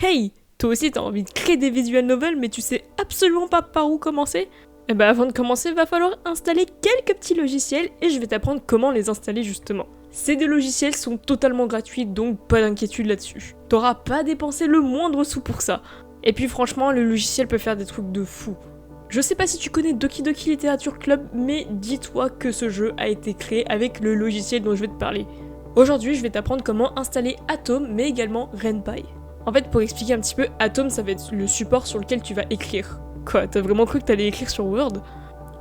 Hey, toi aussi t'as envie de créer des visual novels mais tu sais absolument pas par où commencer? Eh ben avant de commencer, va falloir installer quelques petits logiciels et je vais t'apprendre comment les installer justement. Ces deux logiciels sont totalement gratuits donc pas d'inquiétude là-dessus. T'auras pas dépensé le moindre sou pour ça. Et puis franchement, le logiciel peut faire des trucs de fou. Je sais pas si tu connais Doki Doki Literature Club, mais dis-toi que ce jeu a été créé avec le logiciel dont je vais te parler. Aujourd'hui, je vais t'apprendre comment installer Atom mais également Ren'Py. En fait, pour expliquer un petit peu, Atom ça va être le support sur lequel tu vas écrire. Quoi, t'as vraiment cru que t'allais écrire sur Word?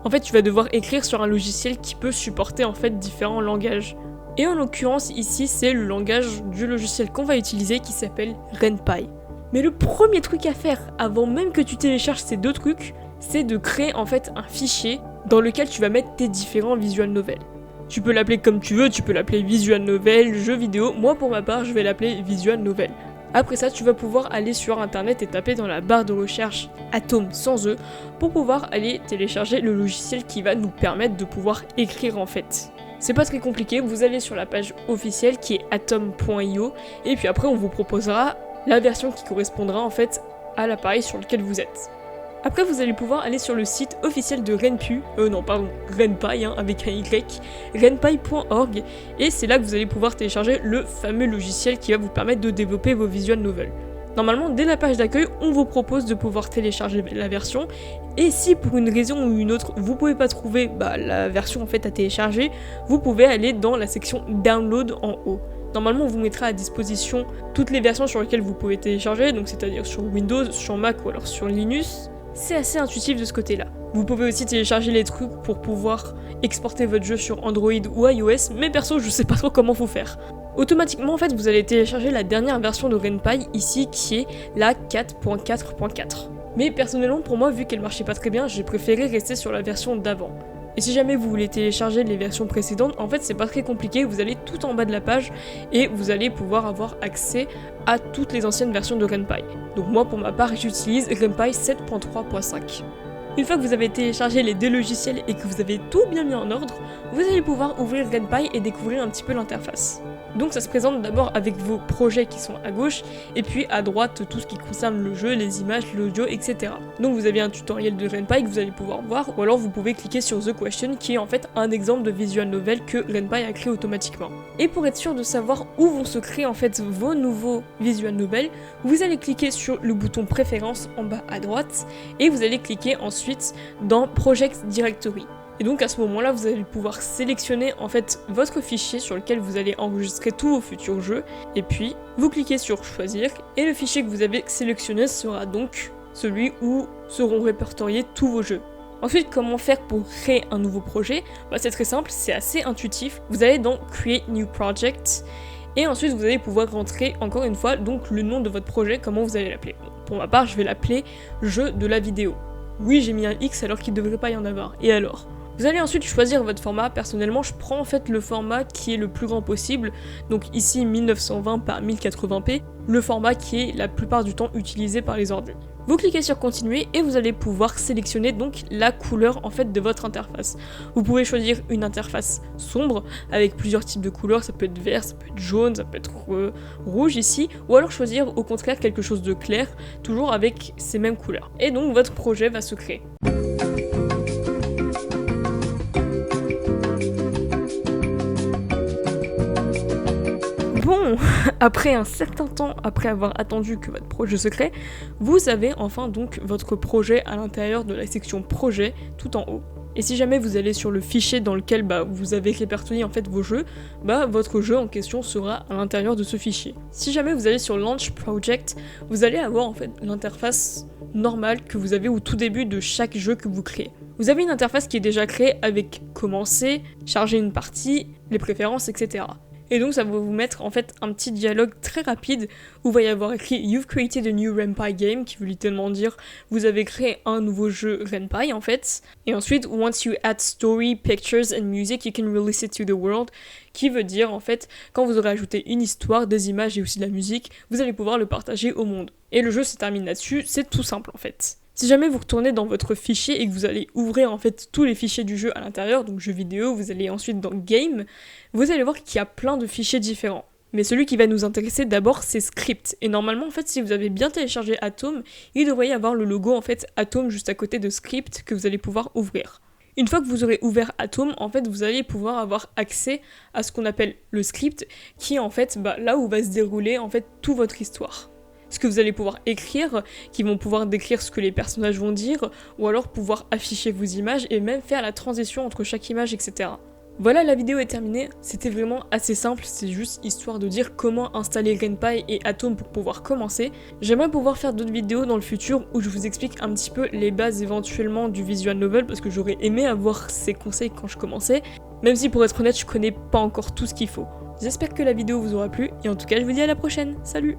En fait, tu vas devoir écrire sur un logiciel qui peut supporter en fait différents langages. Et en l'occurrence, ici, c'est le langage du logiciel qu'on va utiliser qui s'appelle Ren'Py. Mais le premier truc à faire, avant même que tu télécharges ces deux trucs, c'est de créer en fait un fichier dans lequel tu vas mettre tes différents visual novels. Tu peux l'appeler comme tu veux, tu peux l'appeler visual novel, jeu vidéo, moi pour ma part, je vais l'appeler visual novel. Après ça, tu vas pouvoir aller sur internet et taper dans la barre de recherche Atom sans E pour pouvoir aller télécharger le logiciel qui va nous permettre de pouvoir écrire en fait. C'est pas très compliqué, vous allez sur la page officielle qui est atom.io et puis après on vous proposera la version qui correspondra en fait à l'appareil sur lequel vous êtes. Après vous allez pouvoir aller sur le site officiel de Ren'Py, Ren'Py avec un Y, ren'py.org et c'est là que vous allez pouvoir télécharger le fameux logiciel qui va vous permettre de développer vos visual novels. Normalement, dès la page d'accueil, on vous propose de pouvoir télécharger la version et si pour une raison ou une autre, vous pouvez pas trouver la version en fait à télécharger, vous pouvez aller dans la section Download en haut. Normalement, on vous mettra à disposition toutes les versions sur lesquelles vous pouvez télécharger, donc c'est-à-dire sur Windows, sur Mac ou alors sur Linux. C'est assez intuitif de ce côté-là. Vous pouvez aussi télécharger les trucs pour pouvoir exporter votre jeu sur Android ou iOS, mais perso, je sais pas trop comment faut faire. Automatiquement, en fait, vous allez télécharger la dernière version de Ren'Py ici, qui est la 4.4.4. Mais personnellement, pour moi, vu qu'elle marchait pas très bien, j'ai préféré rester sur la version d'avant. Et si jamais vous voulez télécharger les versions précédentes, en fait c'est pas très compliqué, vous allez tout en bas de la page et vous allez pouvoir avoir accès à toutes les anciennes versions de Ren'Py. Donc moi pour ma part j'utilise Ren'Py 7.3.5. Une fois que vous avez téléchargé les deux logiciels et que vous avez tout bien mis en ordre, vous allez pouvoir ouvrir Ren'Py et découvrir un petit peu l'interface. Donc ça se présente d'abord avec vos projets qui sont à gauche et puis à droite tout ce qui concerne le jeu, les images, l'audio, etc. Donc vous avez un tutoriel de Ren'Py que vous allez pouvoir voir ou alors vous pouvez cliquer sur The Question qui est en fait un exemple de visual novel que Ren'Py a créé automatiquement. Et pour être sûr de savoir où vont se créer en fait vos nouveaux visual novels, vous allez cliquer sur le bouton préférence en bas à droite et vous allez cliquer ensuite dans Project Directory. Et donc à ce moment-là, vous allez pouvoir sélectionner en fait votre fichier sur lequel vous allez enregistrer tous vos futurs jeux. Et puis, vous cliquez sur choisir et le fichier que vous avez sélectionné sera donc celui où seront répertoriés tous vos jeux. Ensuite, comment faire pour créer un nouveau projet? C'est très simple, c'est assez intuitif. Vous allez dans Create New Project et ensuite vous allez pouvoir rentrer encore une fois donc le nom de votre projet, comment vous allez l'appeler. Pour ma part, je vais l'appeler jeu de la vidéo. Oui, j'ai mis un X alors qu'il ne devrait pas y en avoir. Et alors? Vous allez ensuite choisir votre format. Personnellement, je prends en fait le format qui est le plus grand possible. Donc ici 1920 par 1080p, le format qui est la plupart du temps utilisé par les ordi. Vous cliquez sur continuer et vous allez pouvoir sélectionner donc la couleur en fait de votre interface. Vous pouvez choisir une interface sombre avec plusieurs types de couleurs, ça peut être vert, ça peut être jaune, ça peut être rouge ici, ou alors choisir au contraire quelque chose de clair, toujours avec ces mêmes couleurs. Et donc votre projet va se créer. Bon, après un certain temps, après avoir attendu que votre projet se crée, vous avez enfin donc votre projet à l'intérieur de la section projet tout en haut. Et si jamais vous allez sur le fichier dans lequel vous avez répertorié en fait vos jeux, votre jeu en question sera à l'intérieur de ce fichier. Si jamais vous allez sur Launch Project, vous allez avoir en fait l'interface normale que vous avez au tout début de chaque jeu que vous créez. Vous avez une interface qui est déjà créée avec commencer, charger une partie, les préférences, etc. Et donc ça va vous mettre en fait un petit dialogue très rapide où il va y avoir écrit You've created a new Ren'Py game, qui veut littéralement dire vous avez créé un nouveau jeu Ren'Py en fait. Et ensuite once you add story, pictures and music, you can release it to the world, qui veut dire en fait quand vous aurez ajouté une histoire, des images et aussi de la musique, vous allez pouvoir le partager au monde. Et le jeu se termine là-dessus, c'est tout simple en fait. Si jamais vous retournez dans votre fichier et que vous allez ouvrir en fait tous les fichiers du jeu à l'intérieur, donc jeu vidéo, vous allez ensuite dans Game, vous allez voir qu'il y a plein de fichiers différents. Mais celui qui va nous intéresser d'abord, c'est Script. Et normalement, en fait, si vous avez bien téléchargé Atom, il devrait y avoir le logo, en fait, Atom juste à côté de Script que vous allez pouvoir ouvrir. Une fois que vous aurez ouvert Atom, en fait, vous allez pouvoir avoir accès à ce qu'on appelle le script, qui est en fait là où va se dérouler, en fait, toute votre histoire. Ce que vous allez pouvoir écrire, qui vont pouvoir décrire ce que les personnages vont dire, ou alors pouvoir afficher vos images et même faire la transition entre chaque image, etc. Voilà, la vidéo est terminée, c'était vraiment assez simple, c'est juste histoire de dire comment installer RenPy et Atom pour pouvoir commencer. J'aimerais pouvoir faire d'autres vidéos dans le futur où je vous explique un petit peu les bases éventuellement du visual novel parce que j'aurais aimé avoir ces conseils quand je commençais, même si pour être honnête je connais pas encore tout ce qu'il faut. J'espère que la vidéo vous aura plu et en tout cas je vous dis à la prochaine, salut!